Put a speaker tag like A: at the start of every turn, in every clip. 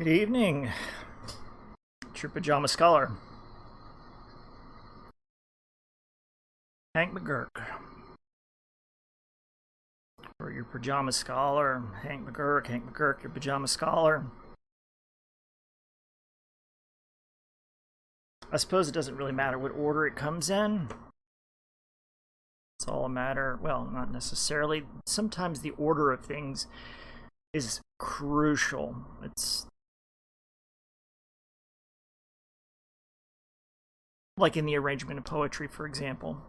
A: Good evening, it's your pajama scholar, Hank McGurk. Or your pajama scholar, Hank McGurk, your pajama scholar. I suppose it doesn't really matter what order it comes in. It's all a matter, well, not necessarily. Sometimes the order of things is crucial. It's like in the arrangement of poetry, for example.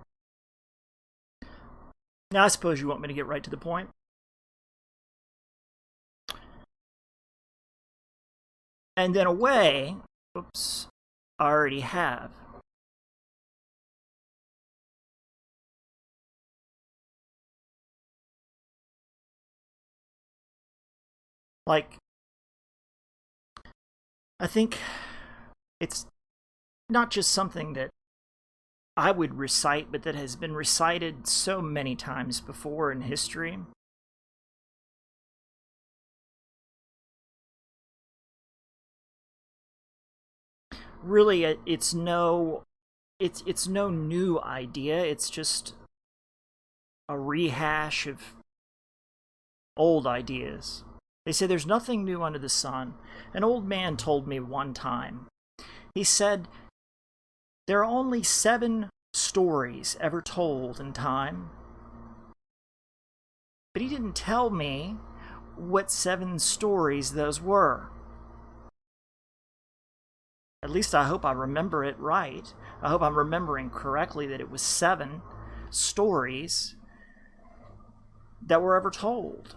A: Now, I suppose you want me to get right to the point. And in a way, oops, I already have. Like, I think it's not just something that I would recite, but that has been recited so many times before in history. Really, it's no new idea. It's just a rehash of old ideas. They say there's nothing new under the sun. An old man told me one time. He said, there are only 7 stories ever told in time. But he didn't tell me what 7 stories those were. At least I hope I remember it right. I hope I'm remembering correctly that it was 7 stories that were ever told.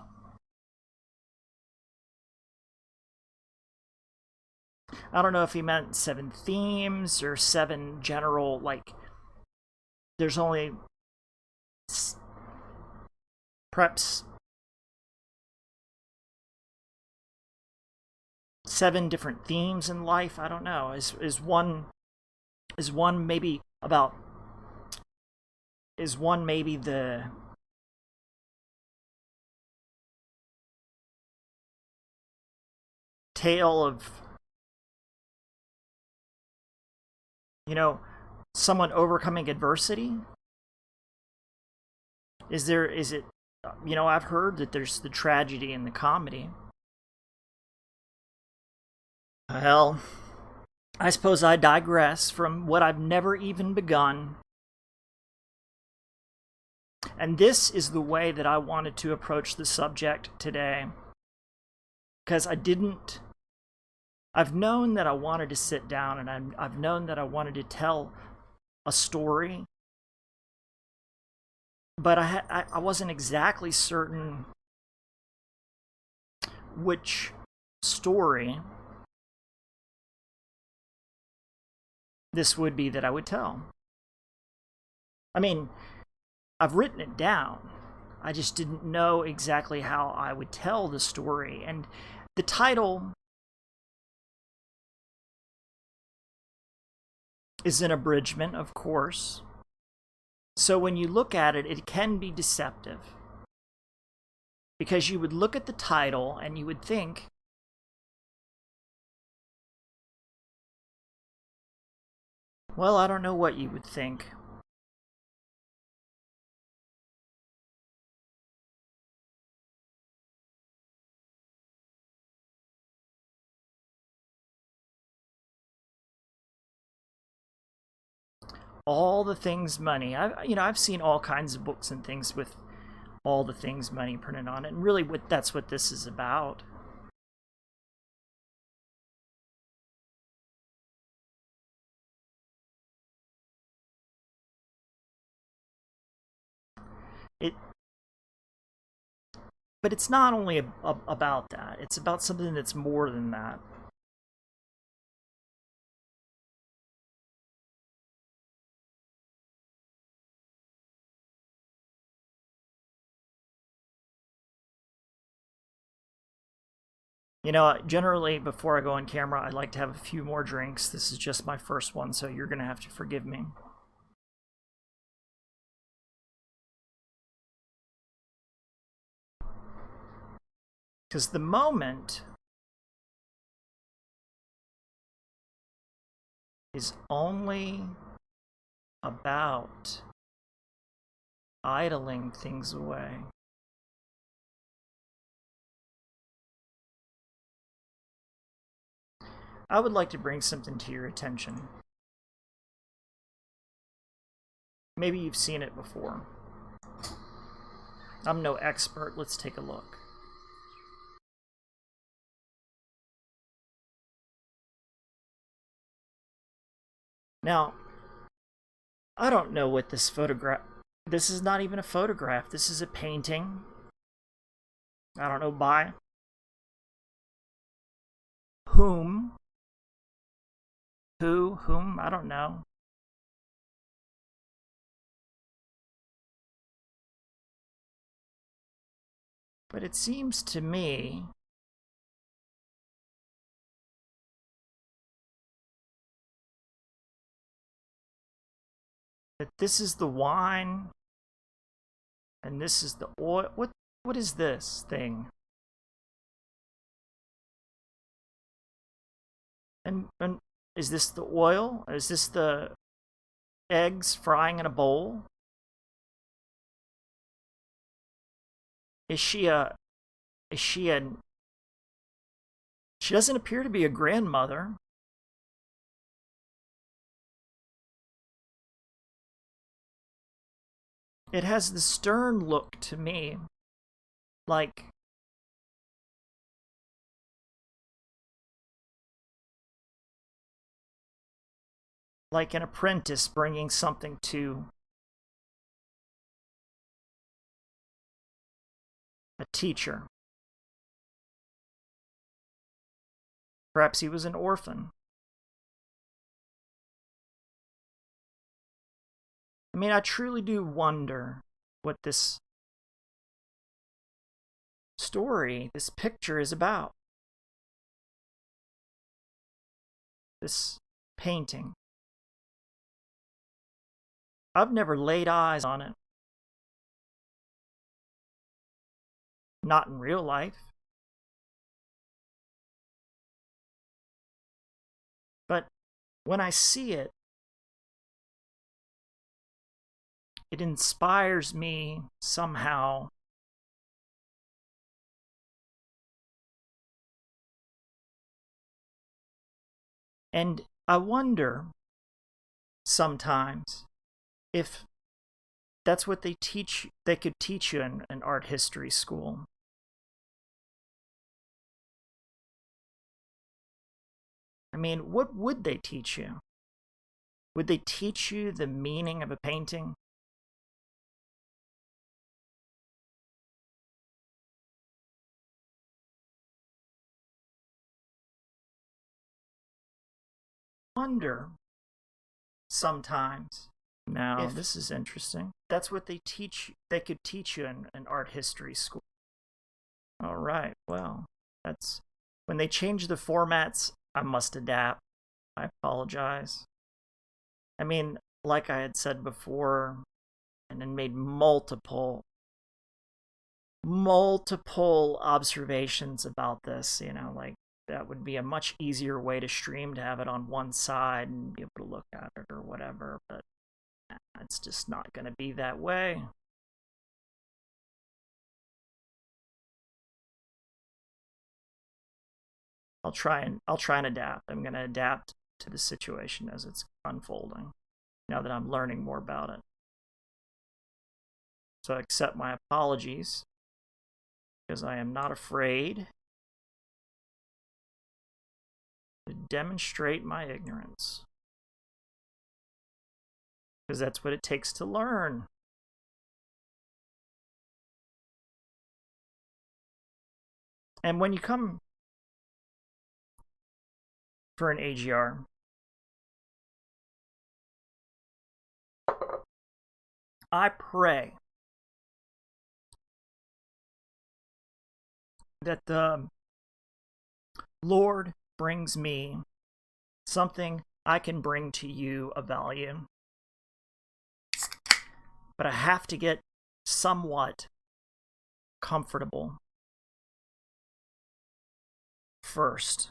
A: I don't know if he meant 7 themes or 7 general, like, there's only perhaps 7 different themes in life. I don't know. Is one maybe about, is one maybe the tale of, someone overcoming adversity? Is it, I've heard that there's the tragedy and the comedy. Well, I suppose I digress from what I've never even begun. And this is the way that I wanted to approach the subject today. Because I've known that I wanted to sit down and I've known that I wanted to tell a story. But I wasn't exactly certain which story this would be that I would tell. I mean, I've written it down. I just didn't know exactly how I would tell the story. And the title is an abridgment, of course. So when you look at it, it can be deceptive. Because you would look at the title and you would think, well, I don't know what you would think. All the things money. I've seen all kinds of books and things with all the things money printed on it, and really that's what this is about. It but it's not only about that. It's about something that's more than that. Generally before I go on camera, I like to have a few more drinks. This is just my first one, so you're going to have to forgive me. Because the moment is only about idling things away. I would like to bring something to your attention. Maybe you've seen it before. I'm no expert. Let's take a look. Now, I don't know what this photograph... This is not even a photograph. This is a painting. I don't know by whom. Whom? I don't know. But it seems to me that this is the wine and this is the oil. What is this thing? And is this the oil? Is this the eggs frying in a bowl? She doesn't appear to be a grandmother. It has the stern look to me, like an apprentice bringing something to a teacher. Perhaps he was an orphan. I mean, I truly do wonder what this story, this picture is about. This painting. I've never laid eyes on it. Not in real life. But when I see it, it inspires me somehow. And I wonder sometimes if that's what they could teach you in an art history school. I mean, what would they teach you? Would they teach you the meaning of a painting? Wonder sometimes. Now, this is interesting. That's what they could teach you in an art history school. All right, well, that's when they change the formats, I must adapt. I apologize. I mean, like I had said before, and then made multiple observations about this, like that would be a much easier way to stream, to have it on one side and be able to look at it or whatever, but it's just not going to be that way. I'll try and adapt. I'm going to adapt to the situation as it's unfolding, now that I'm learning more about it. So I accept my apologies, because I am not afraid to demonstrate my ignorance. Because that's what it takes to learn. And when you come for an AGR, I pray that the Lord brings me something I can bring to you of value. But I have to get somewhat comfortable first.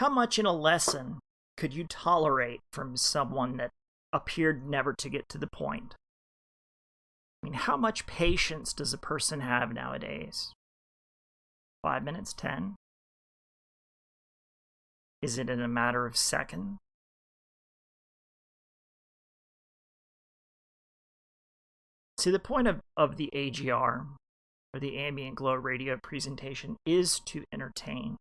A: How much in a lesson could you tolerate from someone that appeared never to get to the point? I mean, how much patience does a person have nowadays? 5 minutes, 10? Is it in a matter of seconds? See, the point of the AGR, or the ambient glow radio presentation, is to entertain.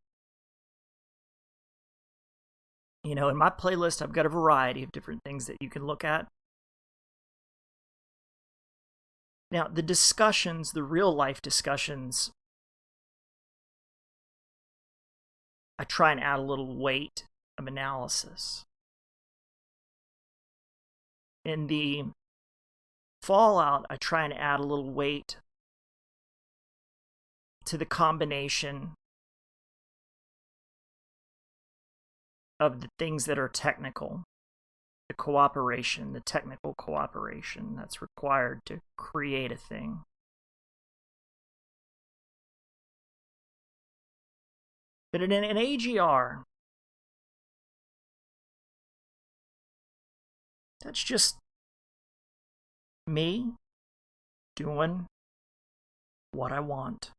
A: You know, in my playlist, I've got a variety of different things that you can look at. Now, the discussions, the real life discussions, I try and add a little weight of analysis. In the fallout, I try and add a little weight to the combination of the things that are technical, the cooperation, the technical cooperation that's required to create a thing. But in an AGR, that's just me doing what I want.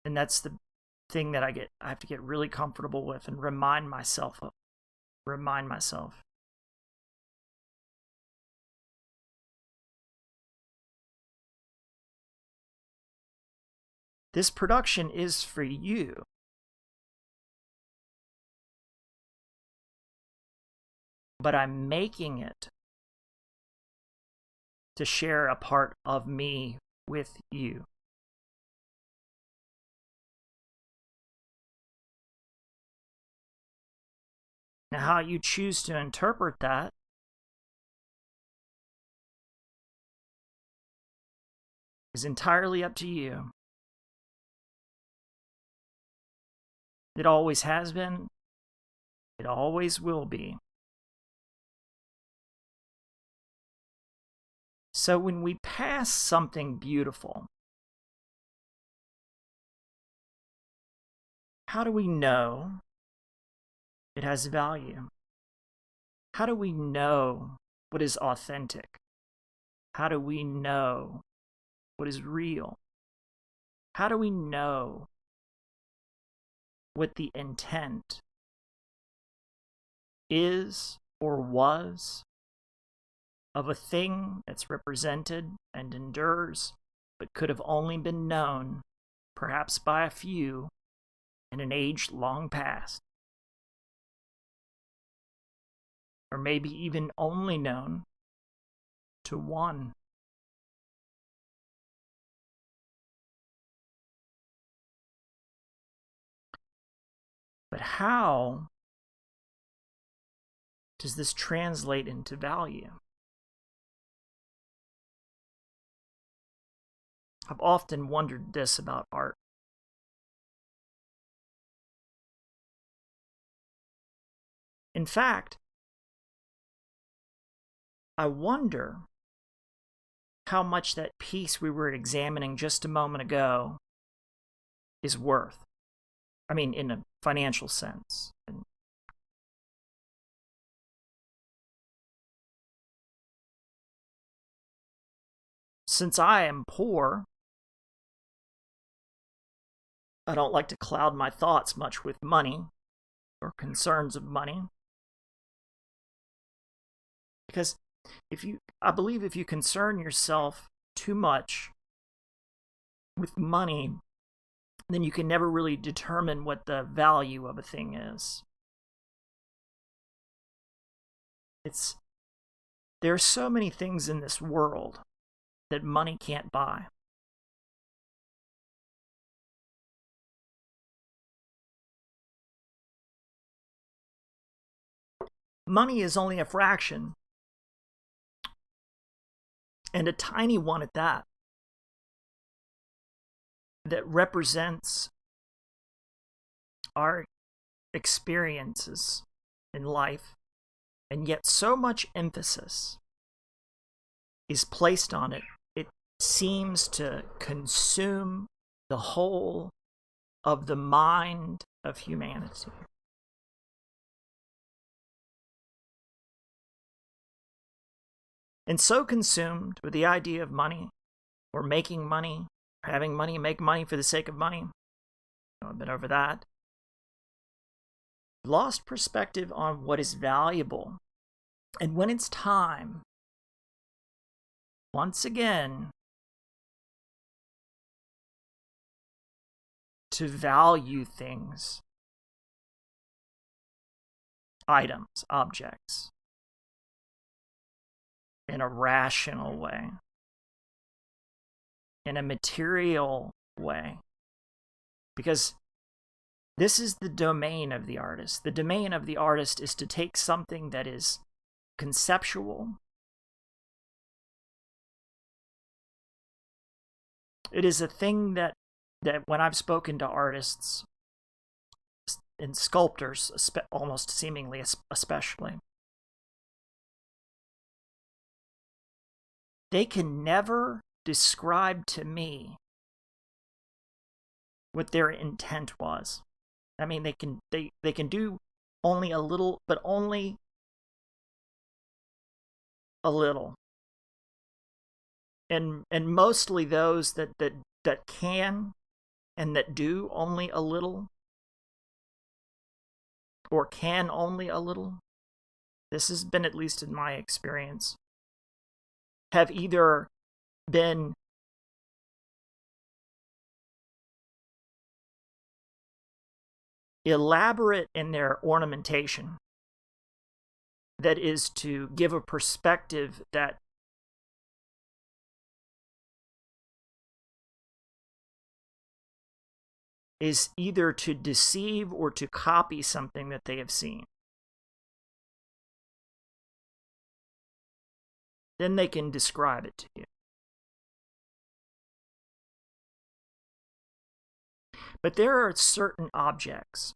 A: And that's the thing that I have to get really comfortable with and remind myself of. This production is for you. But I'm making it to share a part of me with you. Now, how you choose to interpret that is entirely up to you. It always has been. It always will be. So when we pass something beautiful, how do we know it has value? How do we know what is authentic? How do we know what is real? How do we know what the intent is or was of a thing that's represented and endures, but could have only been known, perhaps by a few, in an age long past? Or maybe even only known to one. But how does this translate into value? I've often wondered this about art. In fact, I wonder how much that piece we were examining just a moment ago is worth. I mean, in a financial sense. Since I am poor, I don't like to cloud my thoughts much with money or concerns of money. Because I believe if you concern yourself too much with money, then you can never really determine what the value of a thing is. There are so many things in this world that money can't buy. Money is only a fraction, and a tiny one at that represents our experiences in life, and yet so much emphasis is placed on it, it seems to consume the whole of the mind of humanity. And so consumed with the idea of money, or making money, or having money, make money for the sake of money. I've been over that. Lost perspective on what is valuable. And when it's time, once again, to value things, items, objects, in a rational way, in a material way. Because this is the domain of the artist. The domain of the artist is to take something that is conceptual. It is a thing that when I've spoken to artists and sculptors, almost seemingly especially, they can never describe to me what their intent was. I mean, they can do only a little, but only a little. And mostly those that can and that do only a little, or can only a little, this has been, at least in my experience, have either been elaborate in their ornamentation, that is to give a perspective that is either to deceive or to copy something that they have seen. Then they can describe it to you. But there are certain objects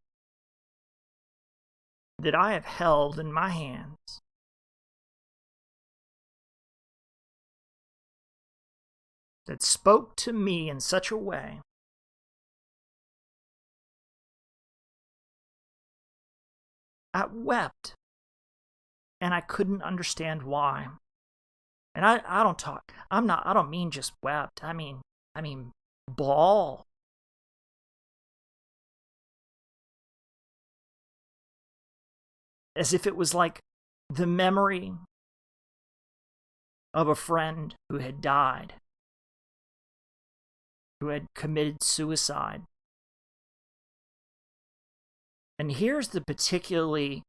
A: that I have held in my hands that spoke to me in such a way I wept, and I couldn't understand why. And I don't mean just wept. I mean bawl. As if it was like the memory of a friend who had died, who had committed suicide. And here's the particularly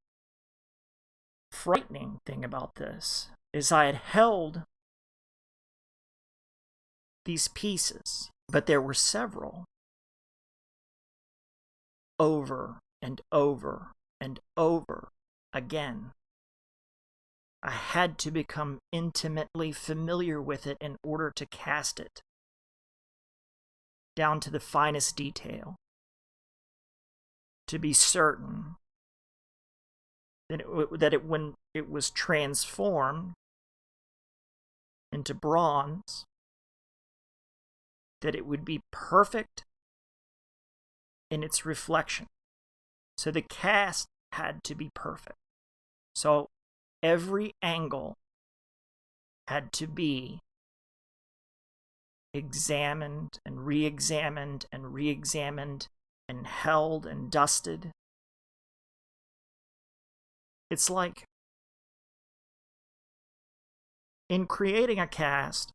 A: frightening thing about this, is I had held these pieces, but there were several, over and over and over again. I had to become intimately familiar with it in order to cast it down to the finest detail, to be certain that when it was transformed into bronze, that it would be perfect in its reflection. So the cast had to be perfect. So every angle had to be examined and re-examined and re-examined and held and dusted. It's like, in creating a cast,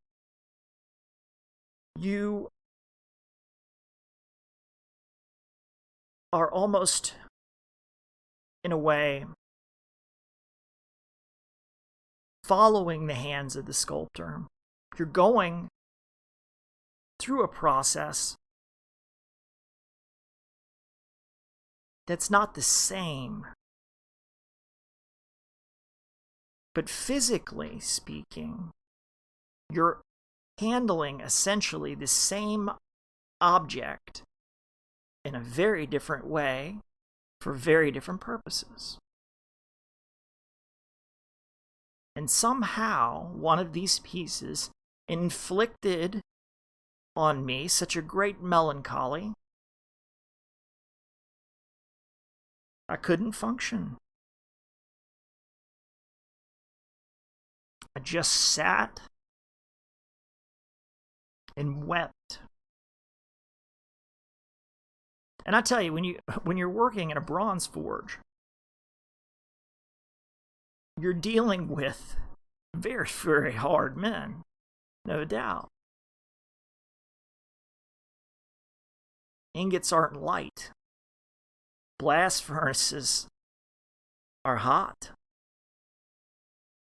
A: you are almost, in a way, following the hands of the sculptor. You're going through a process that's not the same. But physically speaking, you're handling essentially the same object in a very different way for very different purposes. And somehow, one of these pieces inflicted on me such a great melancholy, I couldn't function. I just sat and wept. And I tell you, when you're working in a bronze forge, you're dealing with very, very hard men, no doubt. Ingots aren't light. Blast furnaces are hot.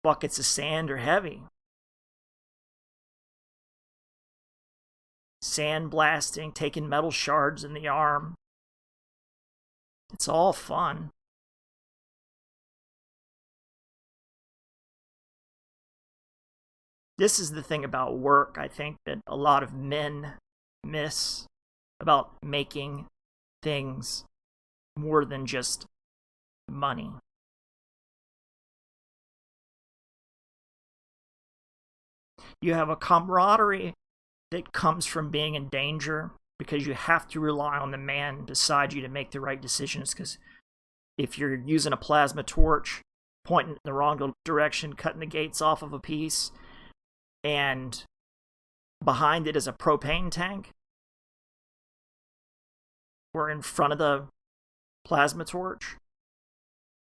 A: Buckets of sand are heavy. Sand blasting, taking metal shards in the arm. It's all fun. This is the thing about work, I think, that a lot of men miss about making things more than just money. You have a camaraderie that comes from being in danger because you have to rely on the man beside you to make the right decisions. Because if you're using a plasma torch, pointing in the wrong direction, cutting the gates off of a piece, and behind it is a propane tank, or in front of the plasma torch,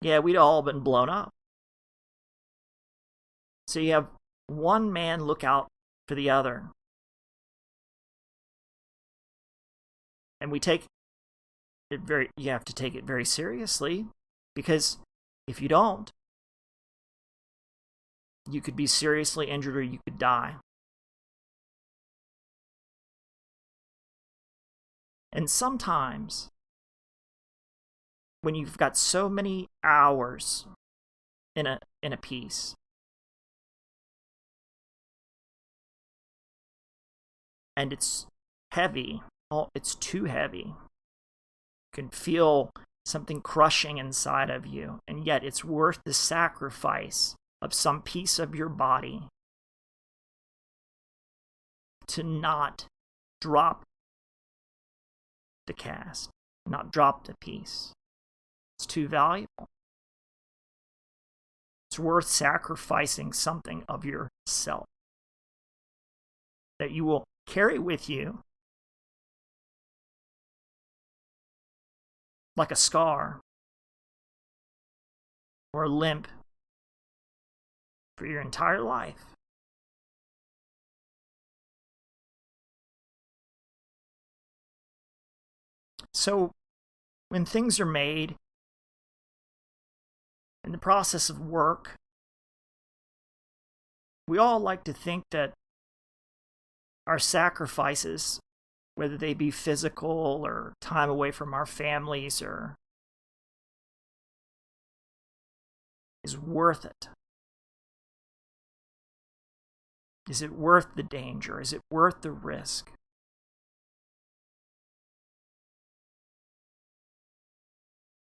A: yeah, we'd all been blown up. So you have one man look out for the other. And we take it you have to take it very seriously, because if you don't, you could be seriously injured or you could die. And sometimes, when you've got so many hours in a piece, and it's heavy, it's too heavy, you can feel something crushing inside of you, and yet it's worth the sacrifice of some piece of your body to not drop the cast, not drop the piece. It's too valuable. It's worth sacrificing something of yourself that you will carry with you like a scar or a limp for your entire life. So, when things are made in the process of work, we all like to think that our sacrifices, whether they be physical or time away from our families, is worth it. Is it worth the danger? Is it worth the risk?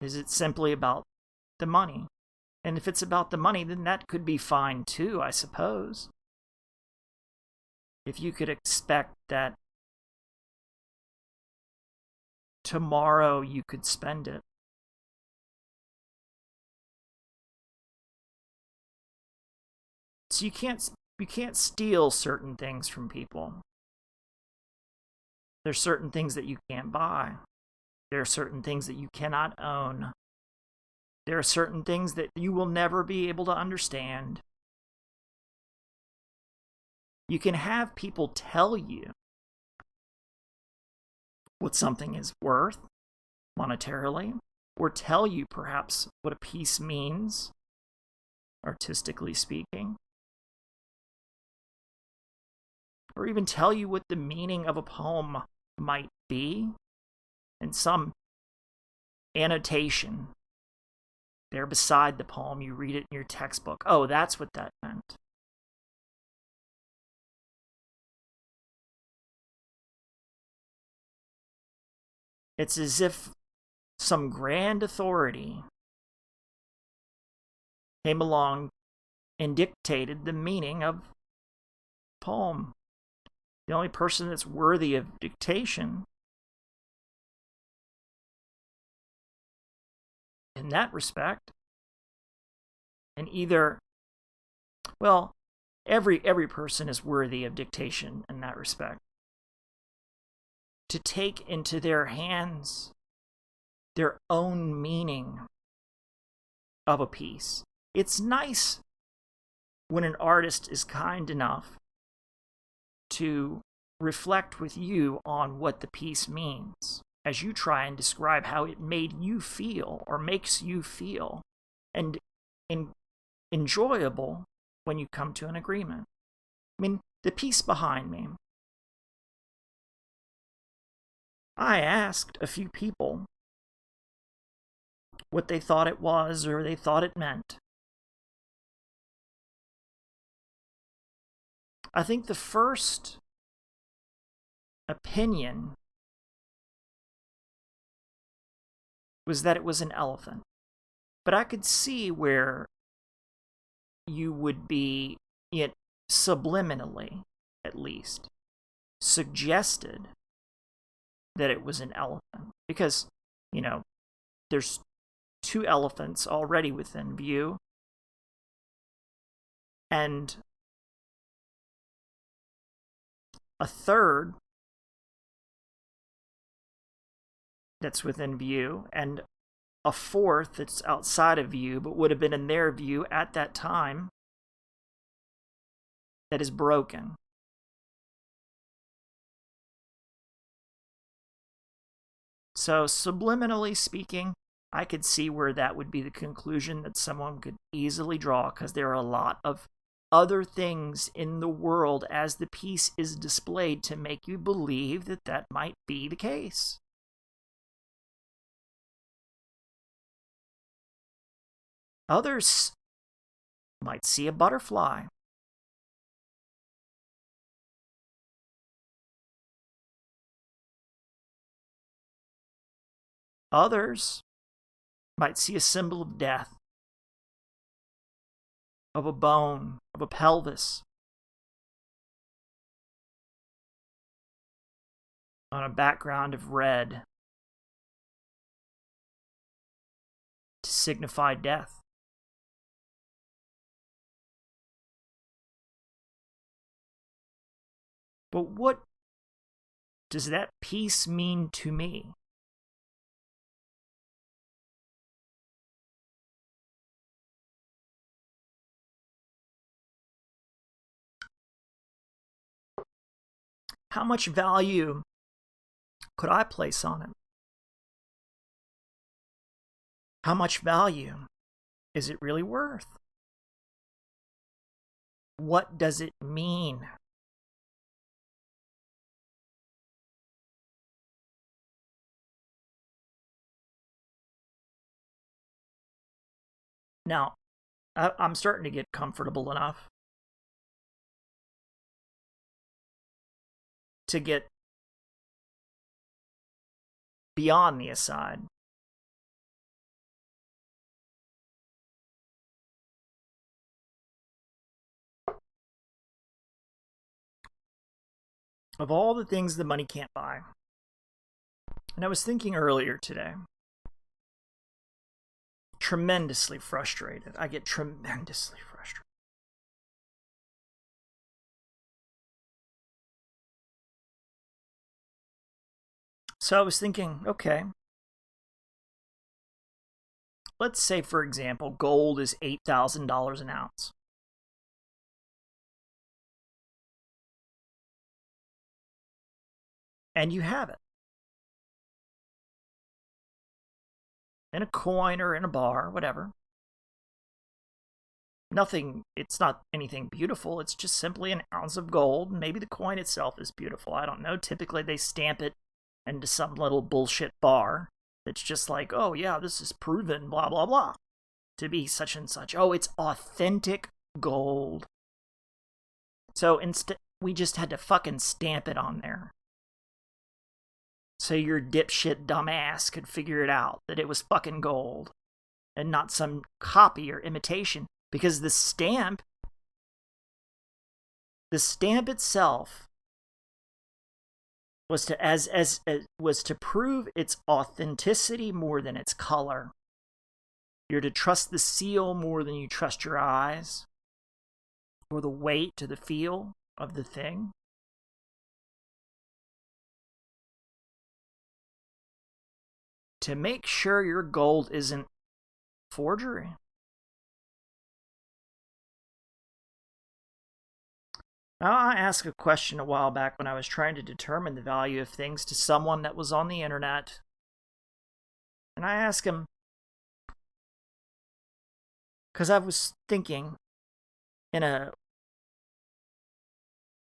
A: Is it simply about the money? And if it's about the money, then that could be fine too, I suppose. If you could expect that tomorrow you could spend it. So you can't steal certain things from people. There's certain things that you can't buy. There are certain things that you cannot own. There are certain things that you will never be able to understand. You can have people tell you what something is worth monetarily, or tell you perhaps what a piece means, artistically speaking, or even tell you what the meaning of a poem might be, and some annotation there beside the poem. You read it in your textbook. Oh, that's what that meant. It's as if some grand authority came along and dictated the meaning of the poem. The only person that's worthy of dictation in that respect, and either, well, every person is worthy of dictation in that respect, to take into their hands their own meaning of a piece. It's nice when an artist is kind enough to reflect with you on what the piece means as you try and describe how it made you feel or makes you feel, and enjoyable when you come to an agreement. I mean, the piece behind me, I asked a few people what they thought it was or they thought it meant. I think the first opinion was that it was an elephant. But I could see where you would be, subliminally, at least, suggested that it was an elephant. Because, there's 2 elephants already within view. And a third that's within view, and a fourth that's outside of view, but would have been in their view at that time, that is broken. So, subliminally speaking, I could see where that would be the conclusion that someone could easily draw, because there are a lot of other things in the world as the piece is displayed to make you believe that that might be the case. Others might see a butterfly. Others might see a symbol of death, of a bone, of a pelvis, on a background of red to signify death. But what does that piece mean to me? How much value could I place on it? How much value is it really worth? What does it mean? Now, I'm starting to get comfortable enough to get beyond the aside. Of all the things the money can't buy. And I was thinking earlier today, tremendously frustrated. I get tremendously frustrated. So I was thinking, okay, let's say, for example, gold is $8,000 an ounce. And you have it. In a coin or in a bar, whatever. It's not anything beautiful. It's just simply an ounce of gold. Maybe the coin itself is beautiful. I don't know. Typically they stamp it into some little bullshit bar that's just like, oh yeah, this is proven, blah, blah, blah, to be such and such. Oh, it's authentic gold. So instead, we just had to fucking stamp it on there. So your dipshit dumbass could figure it out that it was fucking gold and not some copy or imitation. because the stamp itself was to prove its authenticity more than its color. You're to trust the seal more than you trust your eyes, or the weight to the feel of the thing. To make sure your gold isn't forgery. Now, I asked a question a while back when I was trying to determine the value of things to someone that was on the internet. And I asked him, because I was thinking in a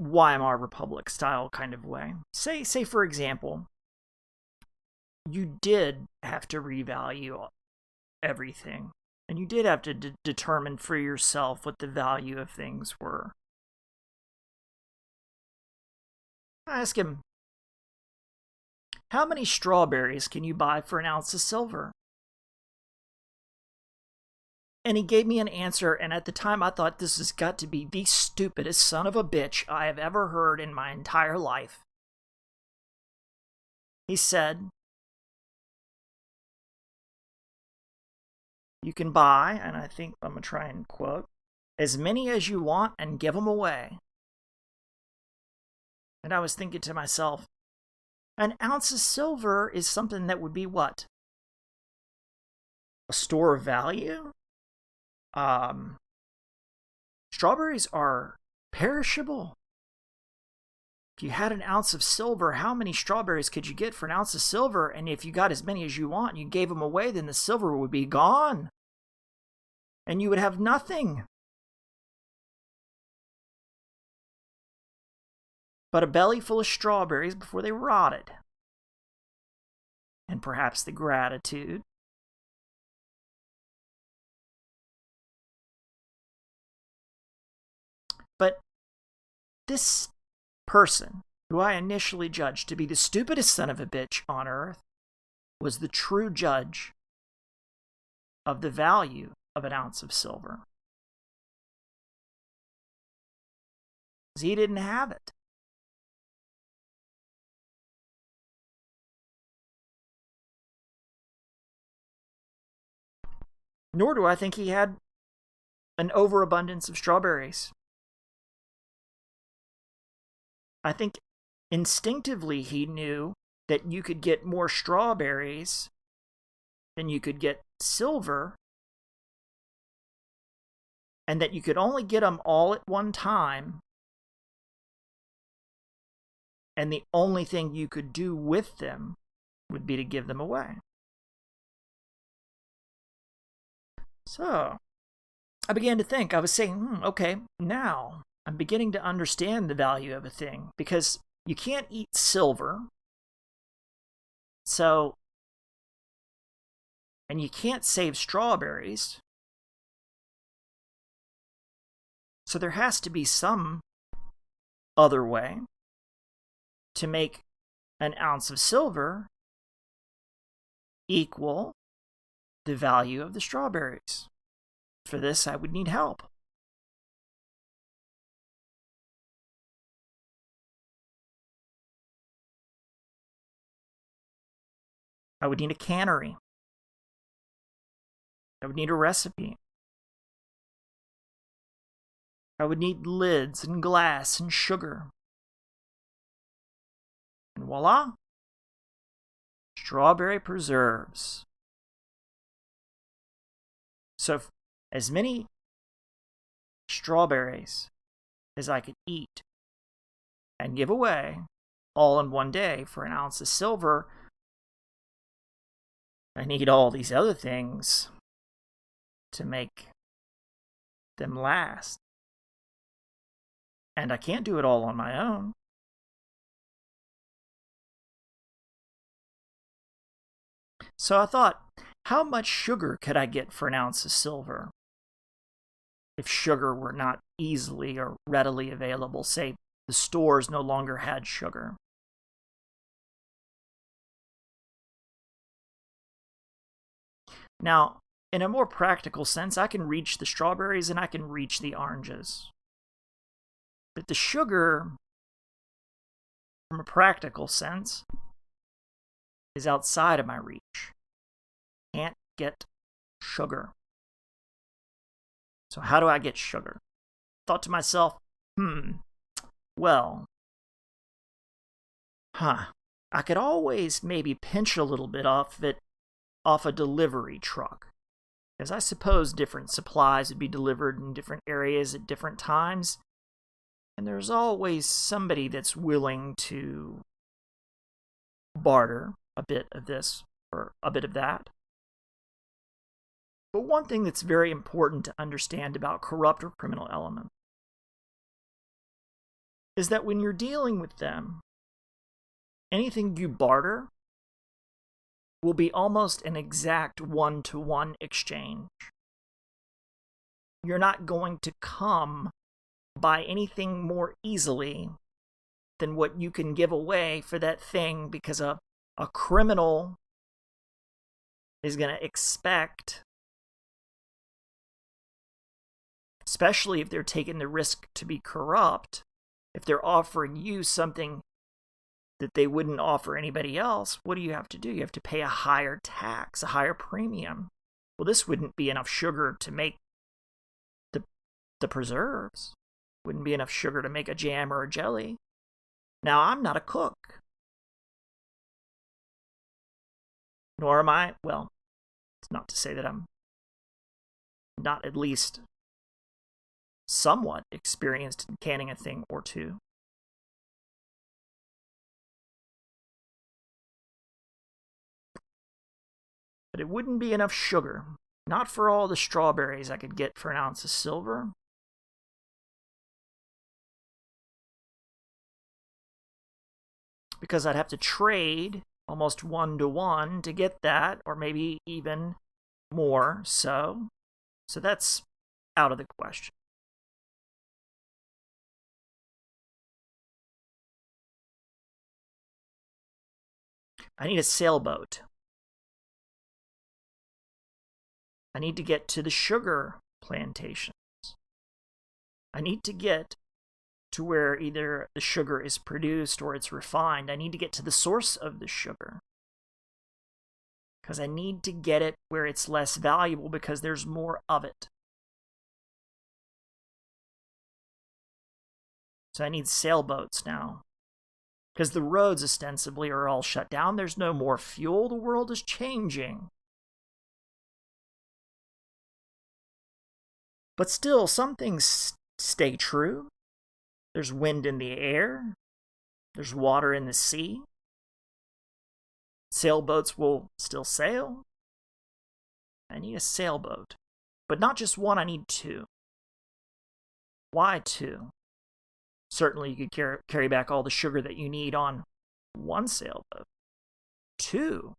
A: Weimar Republic style kind of way. Say for example, you did have to revalue everything, and you did have to determine for yourself what the value of things were. I asked him, how many strawberries can you buy for an ounce of silver? And he gave me an answer, and at the time I thought this has got to be the stupidest son of a bitch I have ever heard in my entire life. He said, you can buy, and I think I'm going to try and quote, as many as you want and give them away. And I was thinking to myself, an ounce of silver is something that would be what? A store of value? Strawberries are perishable. If you had an ounce of silver, how many strawberries could you get for an ounce of silver? And if you got as many as you want and you gave them away, then the silver would be gone. And you would have nothing. But a belly full of strawberries before they rotted. And perhaps the gratitude. But this person, who I initially judged to be the stupidest son of a bitch on earth, was the true judge of the value of an ounce of silver. Because he didn't have it. Nor do I think he had an overabundance of strawberries. I think instinctively he knew that you could get more strawberries than you could get silver, and that you could only get them all at one time, and the only thing you could do with them would be to give them away. So, I began to think. I was saying, okay, now I'm beginning to understand the value of a thing, because you can't eat silver. So, and you can't save strawberries. So there has to be some other way to make an ounce of silver equal the value of the strawberries. For this, I would need help. I would need a cannery. I would need a recipe. I would need lids and glass and sugar. And voila! Strawberry preserves. So, as many strawberries as I could eat and give away all in one day for an ounce of silver, I need all these other things to make them last. And I can't do it all on my own. So I thought, how much sugar could I get for an ounce of silver? If sugar were not easily or readily available, say the stores no longer had sugar. Now, in a more practical sense, I can reach the strawberries and I can reach the oranges. But the sugar, from a practical sense, is outside of my reach. Can't get sugar. So how do I get sugar? Thought to myself, well, I could always maybe pinch a little bit off a delivery truck. Because I suppose different supplies would be delivered in different areas at different times. And there's always somebody that's willing to barter a bit of this or a bit of that. But one thing that's very important to understand about corrupt or criminal elements is that when you're dealing with them, anything you barter will be almost an exact one-to-one exchange. You're not going to come by anything more easily than what you can give away for that thing, because a criminal is going to expect, especially if they're taking the risk to be corrupt, if they're offering you something that they wouldn't offer anybody else, what do you have to do? You have to pay a higher tax, a higher premium. Well, this wouldn't be enough sugar to make the preserves. Wouldn't be enough sugar to make a jam or a jelly. Now, I'm not a cook. Nor am I, well, it's not to say that I'm not at least somewhat experienced in canning a thing or two. But it wouldn't be enough sugar. Not for all the strawberries I could get for an ounce of silver. Because I'd have to trade almost 1-to-1 to get that, or maybe even more so. So that's out of the question. I need a sailboat. I need to get to the sugar plantations. I need to get to where either the sugar is produced or it's refined. I need to get to the source of the sugar. Because I need to get it where it's less valuable because there's more of it. So I need sailboats now. Because the roads ostensibly are all shut down. There's no more fuel. The world is changing. But still, some things stay true. There's wind in the air. There's water in the sea. Sailboats will still sail. I need a sailboat. But not just one, I need two. Why two? Certainly you could carry back all the sugar that you need on one sailboat. Two?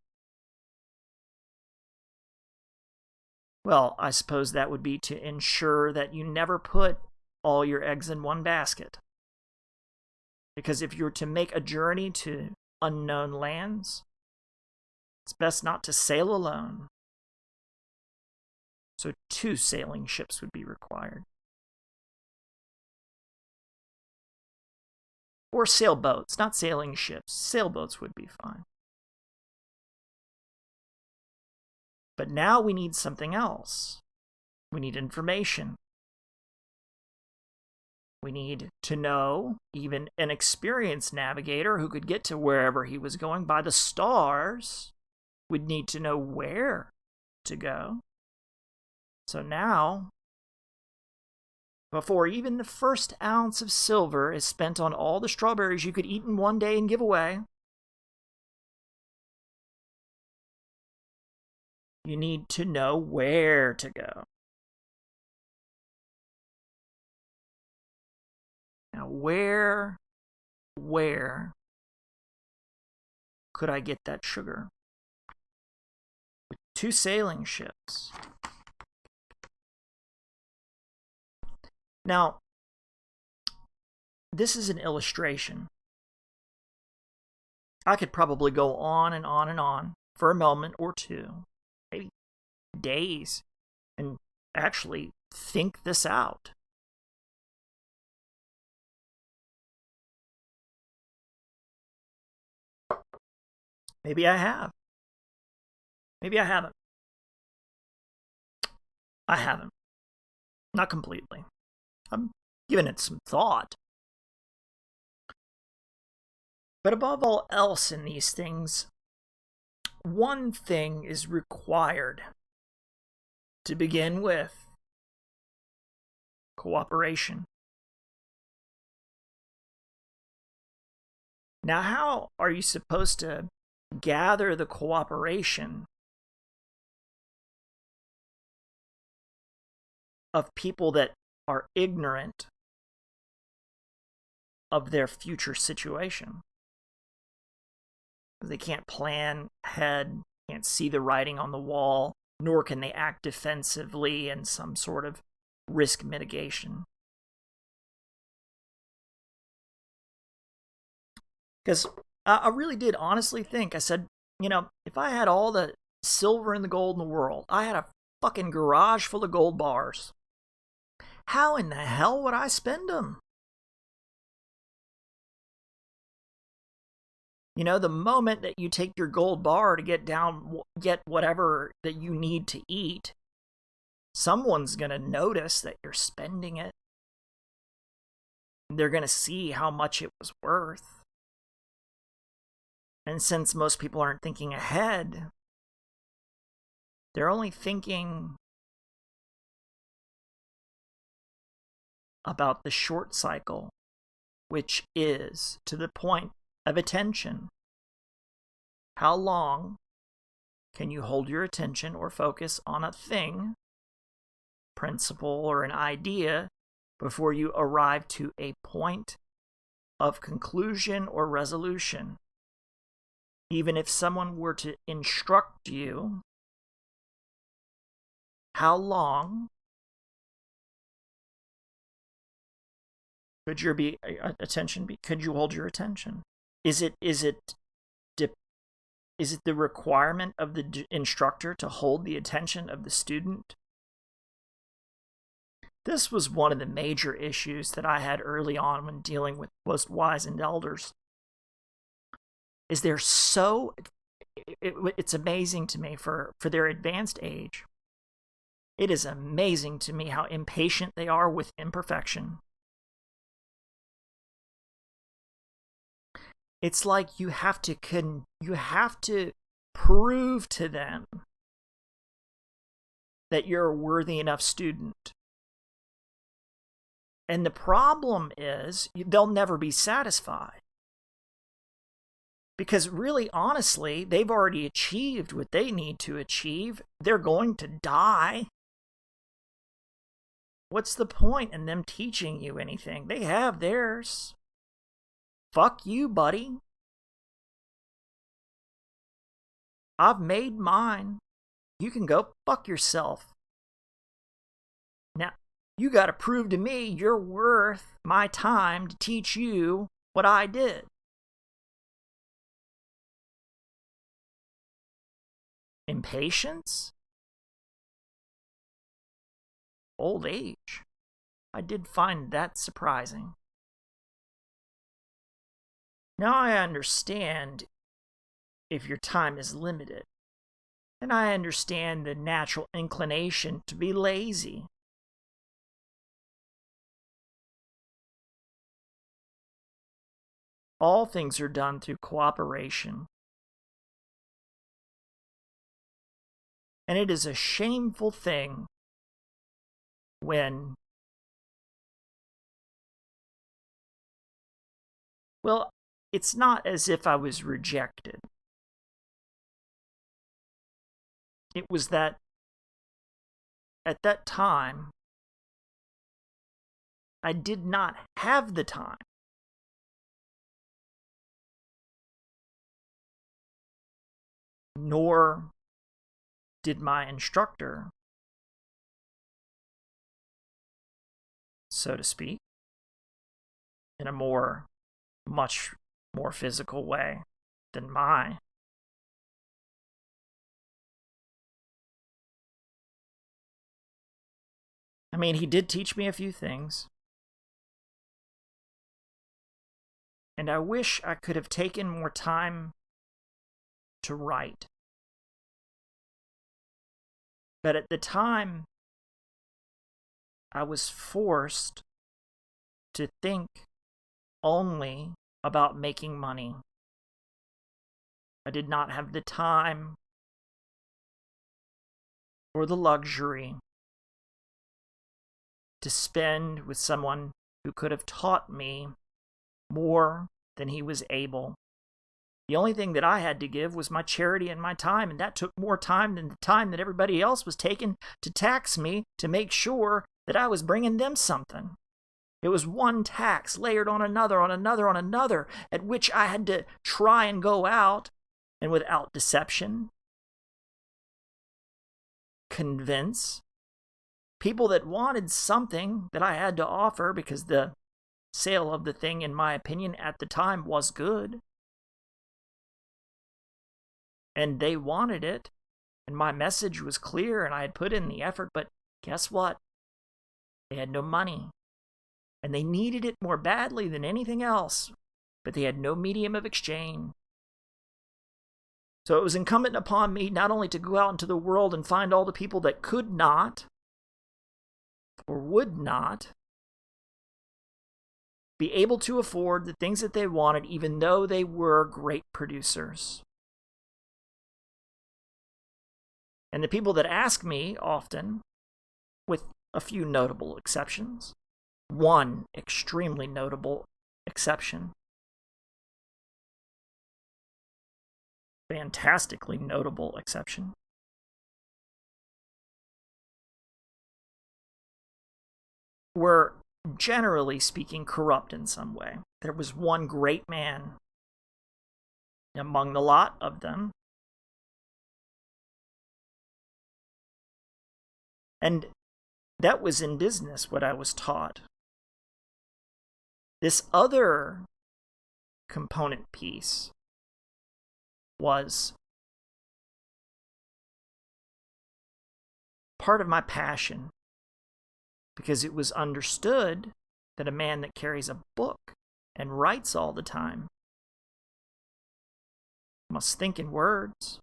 A: Well, I suppose that would be to ensure that you never put all your eggs in one basket. Because if you're to make a journey to unknown lands, it's best not to sail alone. So 2 sailing ships would be required. Or sailboats, not sailing ships. Sailboats would be fine. But now we need something else. We need information. We need to know, even an experienced navigator who could get to wherever he was going by the stars would need to know where to go. So now, before even the first ounce of silver is spent on all the strawberries you could eat in one day and give away, you need to know where to go. Now, where could I get that sugar? With 2 sailing ships. Now, this is an illustration. I could probably go on and on and on for a moment or two, maybe days and actually think this out. Maybe I have. Maybe I haven't. I haven't. Not completely. I'm giving it some thought. But above all else in these things, one thing is required to begin with: cooperation. Now, how are you supposed to gather the cooperation of people that are ignorant of their future situation? They can't plan ahead, can't see the writing on the wall, nor can they act defensively in some sort of risk mitigation. Because I really did honestly think, I said, if I had all the silver and the gold in the world, I had a fucking garage full of gold bars, how in the hell would I spend them? The moment that you take your gold bar to get whatever that you need to eat, someone's going to notice that you're spending it. They're going to see how much it was worth. And since most people aren't thinking ahead, they're only thinking about the short cycle, which is to the point of attention. How long can you hold your attention or focus on a thing, principle, or an idea before you arrive to a point of conclusion or resolution? Even if someone were to instruct you, how long could your attention be? Could you hold your attention? Is it the requirement of the instructor to hold the attention of the student? This was one of the major issues that I had early on when dealing with post-wizened elders. It's amazing to me for their advanced age. It is amazing to me how impatient they are with imperfection. It's like you have to prove to them that you're a worthy enough student. And the problem is they'll never be satisfied. Because really, honestly, they've already achieved what they need to achieve. They're going to die. What's the point in them teaching you anything? They have theirs. Fuck you, buddy. I've made mine. You can go fuck yourself. Now, you gotta prove to me you're worth my time to teach you what I did. Impatience? Old age. I did find that surprising. Now I understand if your time is limited, and I understand the natural inclination to be lazy. All things are done through cooperation. And it is a shameful thing when, well, it's not as if I was rejected. It was that at that time, I did not have the time. Nor did my instructor, so to speak, in a much more physical way than my mean, he did teach me a few things. And I wish I could have taken more time to write. But at the time, I was forced to think only about making money. I did not have the time or the luxury to spend with someone who could have taught me more than he was able. The only thing that I had to give was my charity and my time, and that took more time than the time that everybody else was taking to tax me to make sure that I was bringing them something. It was one tax layered on another, on another, on another, at which I had to try and go out and without deception, convince people that wanted something that I had to offer, because the sale of the thing, in my opinion, at the time was good. And they wanted it, and my message was clear, and I had put in the effort, but guess what? They had no money, and they needed it more badly than anything else, but they had no medium of exchange. So it was incumbent upon me not only to go out into the world and find all the people that could not or would not be able to afford the things that they wanted, even though they were great producers. And the people that ask me often, with a few notable exceptions, one extremely notable exception, fantastically notable exception, were, generally speaking, corrupt in some way. There was one great man among the lot of them, and that was in business what I was taught. This other component piece was part of my passion, because it was understood that a man that carries a book and writes all the time must think in words.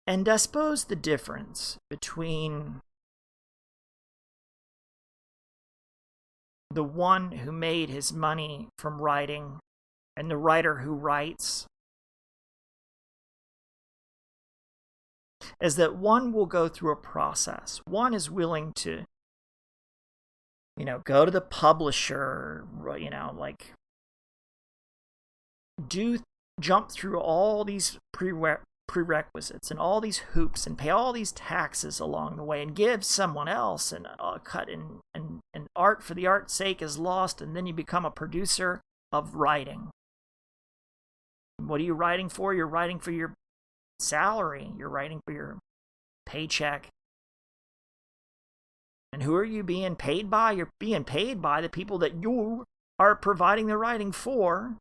A: And I suppose the difference between the one who made his money from writing and the writer who writes is that one will go through a process. One is willing to, go to the publisher, jump through all these prerequisites and all these hoops and pay all these taxes along the way and give someone else and cut and art for the art's sake is lost, and then you become a producer of writing. What are you writing for? You're writing for your salary. You're writing for your paycheck. And who are you being paid by? You're being paid by the people that you are providing the writing for.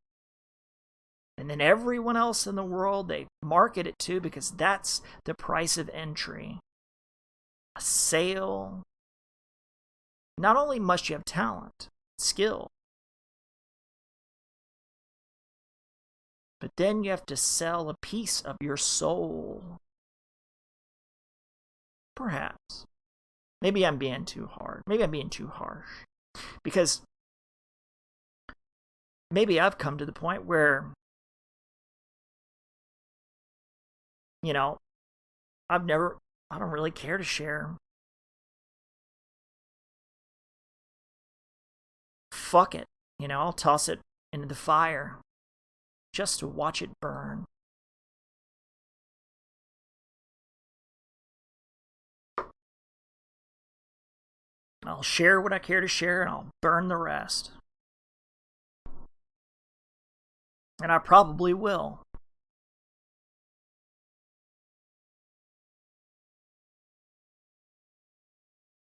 A: And then everyone else in the world, they market it to, because that's the price of entry. A sale. Not only must you have talent, skill, but then you have to sell a piece of your soul. Perhaps. Maybe I'm being too hard. Maybe I'm being too harsh. Because maybe I've come to the point where, I don't really care to share. Fuck it. I'll toss it into the fire just to watch it burn. I'll share what I care to share, and I'll burn the rest. And I probably will.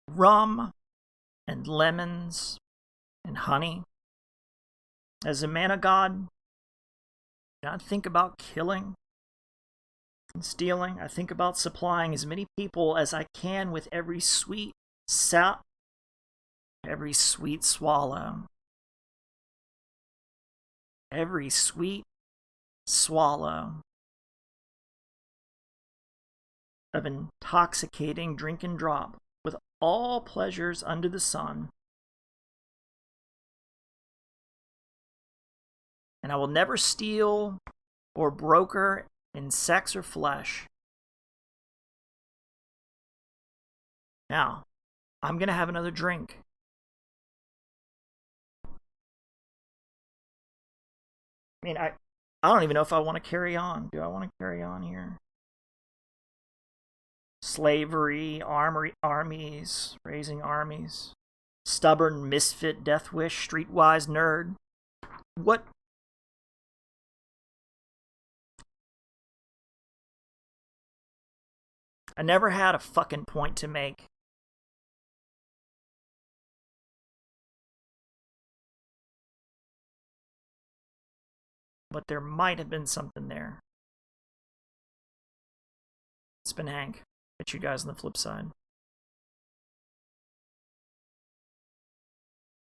A: Rum and lemons and honey. As a man of God, I do not think about killing and stealing. I think about supplying as many people as I can with every sweet every sweet swallow. Every sweet swallow of intoxicating drink and drop with all pleasures under the sun. And I will never steal or broker in sex or flesh. Now, I'm going to have another drink. I mean, I don't even know if I want to carry on. Do I want to carry on here? Slavery, armies, raising armies, stubborn misfit, death wish, streetwise nerd. What? I never had a fucking point to make. But there might have been something there. It's been Hank. Catch you guys on the flip side.